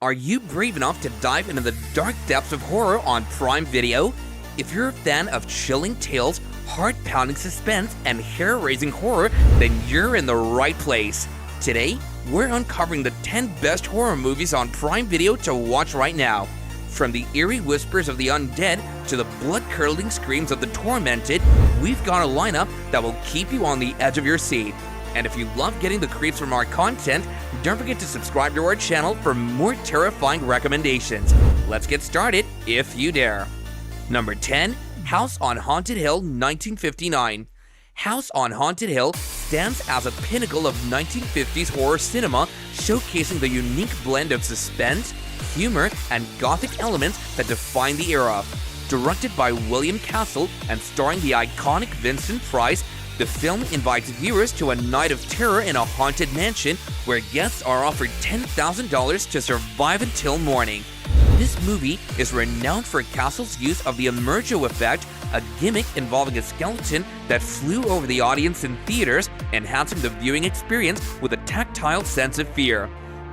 Are you brave enough to dive into the dark depths of horror on Prime Video? If you're a fan of chilling tales, heart-pounding suspense, and hair-raising horror, then you're in the right place. Today, we're uncovering the 10 best horror movies on Prime Video to watch right now. From the eerie whispers of the undead to the blood-curdling screams of the tormented, we've got a lineup that will keep you on the edge of your seat. And if you love getting the creeps from our content, don't forget to subscribe to our channel for more terrifying recommendations. Let's get started, if you dare. Number 10. House on Haunted Hill 1959. House on Haunted Hill stands as a pinnacle of 1950s horror cinema, showcasing the unique blend of suspense, humor, and gothic elements that define the era. Directed by William Castle and starring the iconic Vincent Price, the film invites viewers to a night of terror in a haunted mansion where guests are offered $10,000 to survive until morning. This movie is renowned for Castle's use of the emergo effect, a gimmick involving a skeleton that flew over the audience in theaters, enhancing the viewing experience with a tactile sense of fear.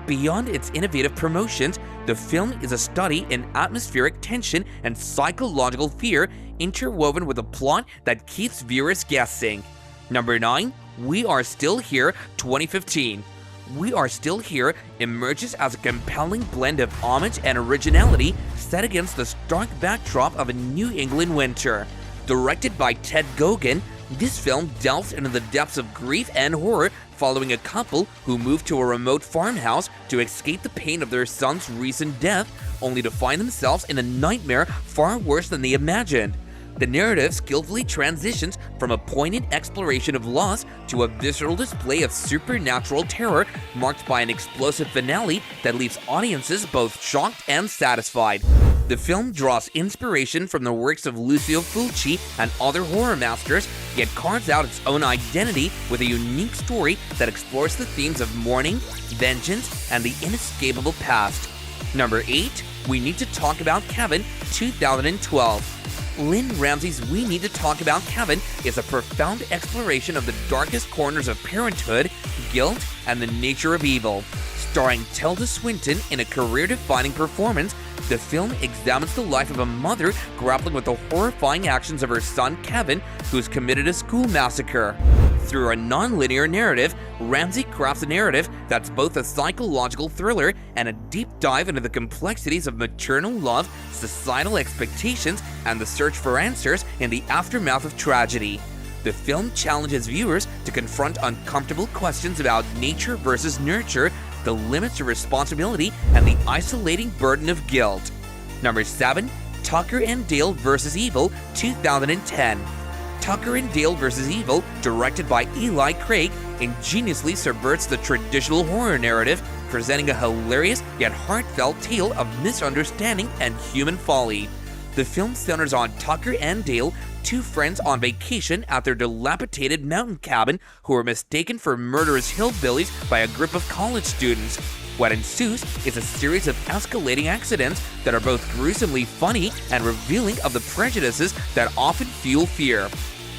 Beyond its innovative promotions, the film is a study in atmospheric tension and psychological fear, interwoven with a plot that keeps viewers guessing. Number 9. We Are Still Here 2015. We Are Still Here emerges as a compelling blend of homage and originality set against the stark backdrop of a New England winter. Directed by Ted Gogan, this film delves into the depths of grief and horror following a couple who move to a remote farmhouse to escape the pain of their son's recent death, only to find themselves in a nightmare far worse than they imagined. The narrative skillfully transitions from a poignant exploration of loss to a visceral display of supernatural terror, marked by an explosive finale that leaves audiences both shocked and satisfied. The film draws inspiration from the works of Lucio Fulci and other horror masters, yet carves out its own identity with a unique story that explores the themes of mourning, vengeance, and the inescapable past. Number 8. We Need to Talk About Kevin 2012. Lynn Ramsey's We Need to Talk About Kevin is a profound exploration of the darkest corners of parenthood, guilt, and the nature of evil. Starring Tilda Swinton in a career-defining performance, the film examines the life of a mother grappling with the horrifying actions of her son Kevin, who's committed a school massacre. Through a non-linear narrative, Ramsey crafts a narrative that's both a psychological thriller and a deep dive into the complexities of maternal love, societal expectations, and the search for answers in the aftermath of tragedy. The film challenges viewers to confront uncomfortable questions about nature versus nurture, the limits of responsibility, and the isolating burden of guilt. Number 7. Tucker and Dale vs. Evil 2010. Tucker and Dale vs. Evil, directed by Eli Craig, ingeniously subverts the traditional horror narrative, presenting a hilarious yet heartfelt tale of misunderstanding and human folly. The film centers on Tucker and Dale, two friends on vacation at their dilapidated mountain cabin who are mistaken for murderous hillbillies by a group of college students. What ensues is a series of escalating accidents that are both gruesomely funny and revealing of the prejudices that often fuel fear.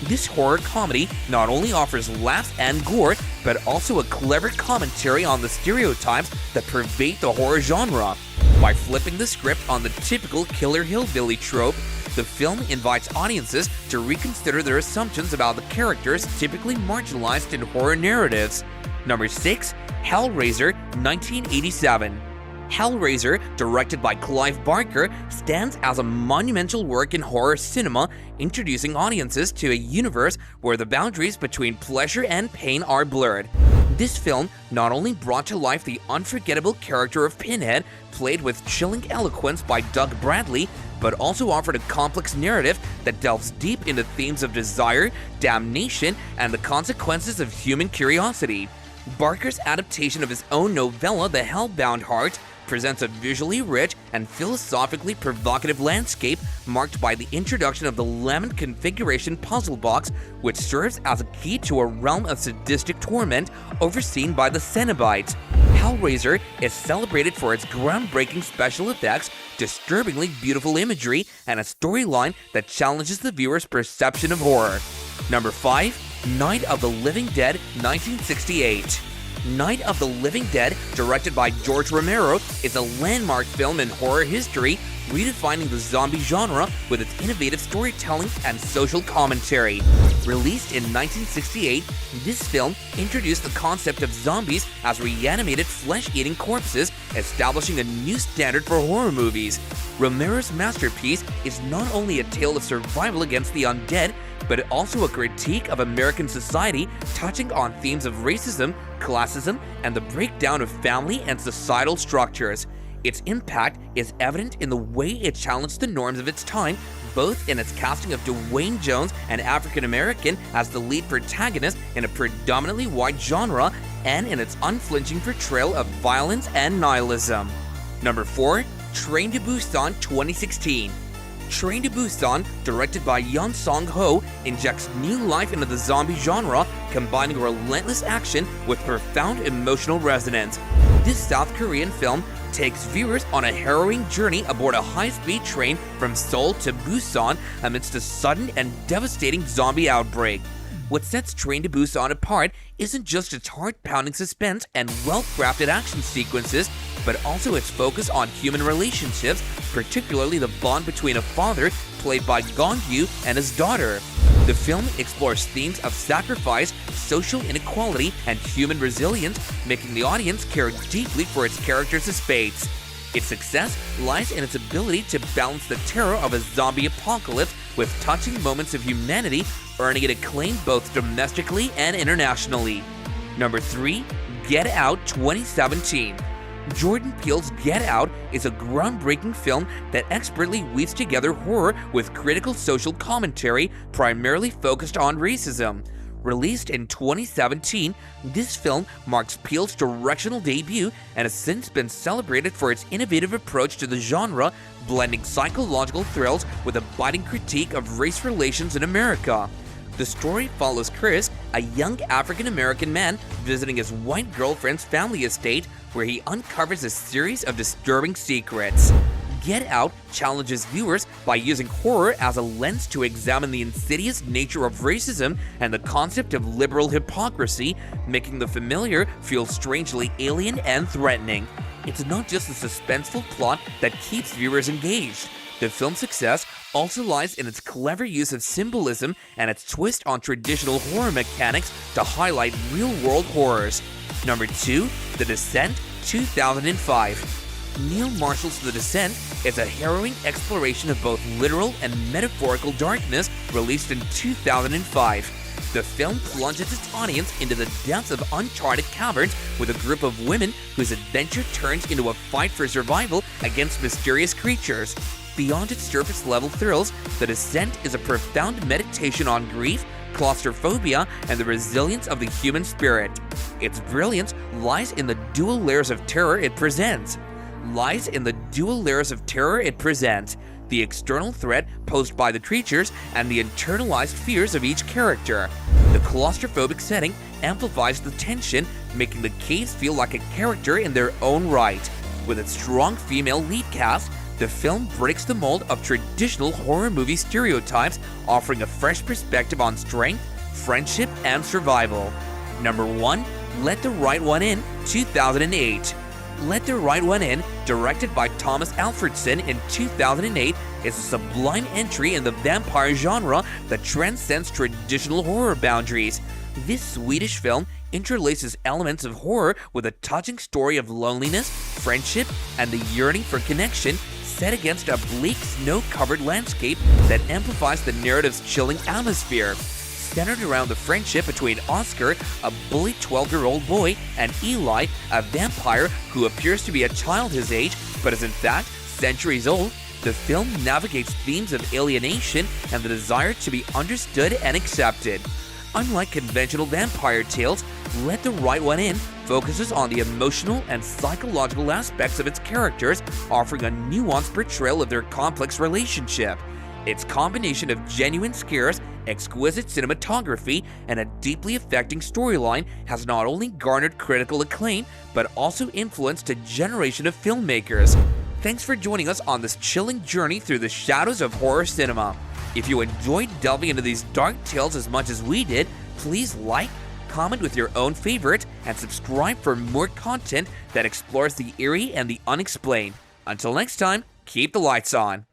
This horror comedy not only offers laughs and gore, but also a clever commentary on the stereotypes that pervade the horror genre. By flipping the script on the typical killer hillbilly trope, the film invites audiences to reconsider their assumptions about the characters typically marginalized in horror narratives. Number 6. Hellraiser 1987. Hellraiser, directed by Clive Barker, stands as a monumental work in horror cinema, introducing audiences to a universe where the boundaries between pleasure and pain are blurred. This film not only brought to life the unforgettable character of Pinhead, played with chilling eloquence by Doug Bradley, but also offered a complex narrative that delves deep into themes of desire, damnation, and the consequences of human curiosity. Barker's adaptation of his own novella, The Hellbound Heart, presents a visually rich and philosophically provocative landscape marked by the introduction of the lemon configuration puzzle box, which serves as a key to a realm of sadistic torment overseen by the Cenobites. Hellraiser is celebrated for its groundbreaking special effects, disturbingly beautiful imagery, and a storyline that challenges the viewer's perception of horror. Number 5. Night of the Living Dead 1968. Night of the Living Dead, directed by George Romero, is a landmark film in horror history, redefining the zombie genre with its innovative storytelling and social commentary. Released in 1968, this film introduced the concept of zombies as reanimated flesh-eating corpses, establishing a new standard for horror movies. Romero's masterpiece is not only a tale of survival against the undead, but also a critique of American society, touching on themes of racism, classism, and the breakdown of family and societal structures. Its impact is evident in the way it challenged the norms of its time, both in its casting of Dwayne Jones, an African American, as the lead protagonist in a predominantly white genre, and in its unflinching portrayal of violence and nihilism. Number 4. Train to Busan 2016. Train to Busan, directed by Yeon Sang-ho, injects new life into the zombie genre, combining relentless action with profound emotional resonance. This South Korean film takes viewers on a harrowing journey aboard a high-speed train from Seoul to Busan amidst a sudden and devastating zombie outbreak. What sets Train to Busan apart isn't just its heart-pounding suspense and well-crafted action sequences, but also its focus on human relationships, particularly the bond between a father, played by Gong-yu, and his daughter. The film explores themes of sacrifice, social inequality, and human resilience, making the audience care deeply for its characters' fates. Its success lies in its ability to balance the terror of a zombie apocalypse with touching moments of humanity, earning it acclaim both domestically and internationally. Number 3. Get Out 2017. Jordan Peele's Get Out is a groundbreaking film that expertly weaves together horror with critical social commentary, primarily focused on racism. Released in 2017, this film marks Peele's directional debut and has since been celebrated for its innovative approach to the genre, blending psychological thrills with a biting critique of race relations in America. The story follows Chris, a young African-American man visiting his white girlfriend's family estate, where he uncovers a series of disturbing secrets. Get Out challenges viewers by using horror as a lens to examine the insidious nature of racism and the concept of liberal hypocrisy, making the familiar feel strangely alien and threatening. It's not just the suspenseful plot that keeps viewers engaged. The film's success also lies in its clever use of symbolism and its twist on traditional horror mechanics to highlight real-world horrors. Number 2. The Descent 2005. Neil Marshall's The Descent is a harrowing exploration of both literal and metaphorical darkness, released in 2005. The film plunges its audience into the depths of uncharted caverns with a group of women whose adventure turns into a fight for survival against mysterious creatures. Beyond its surface-level thrills, The Descent is a profound meditation on grief, claustrophobia, and the resilience of the human spirit. Its brilliance lies in the dual layers of terror it presents. The external threat posed by the creatures and the internalized fears of each character. The claustrophobic setting amplifies the tension, making the caves feel like a character in their own right. With its strong female lead cast, the film breaks the mold of traditional horror movie stereotypes, offering a fresh perspective on strength, friendship, and survival. Number 1. Let the Right One In 2008. Let the Right One In, directed by Thomas Alfredson in 2008, is a sublime entry in the vampire genre that transcends traditional horror boundaries. This Swedish film interlaces elements of horror with a touching story of loneliness, friendship, and the yearning for connection, set against a bleak, snow-covered landscape that amplifies the narrative's chilling atmosphere. Centered around the friendship between Oscar, a bullied 12-year-old boy, and Eli, a vampire who appears to be a child his age, but is in fact centuries old, the film navigates themes of alienation and the desire to be understood and accepted. Unlike conventional vampire tales, Let the Right One In focuses on the emotional and psychological aspects of its characters, offering a nuanced portrayal of their complex relationship. Its combination of genuine scares, exquisite cinematography, and a deeply affecting storyline has not only garnered critical acclaim, but also influenced a generation of filmmakers. Thanks for joining us on this chilling journey through the shadows of horror cinema. If you enjoyed delving into these dark tales as much as we did, please like, comment with your own favorite, and subscribe for more content that explores the eerie and the unexplained. Until next time, keep the lights on.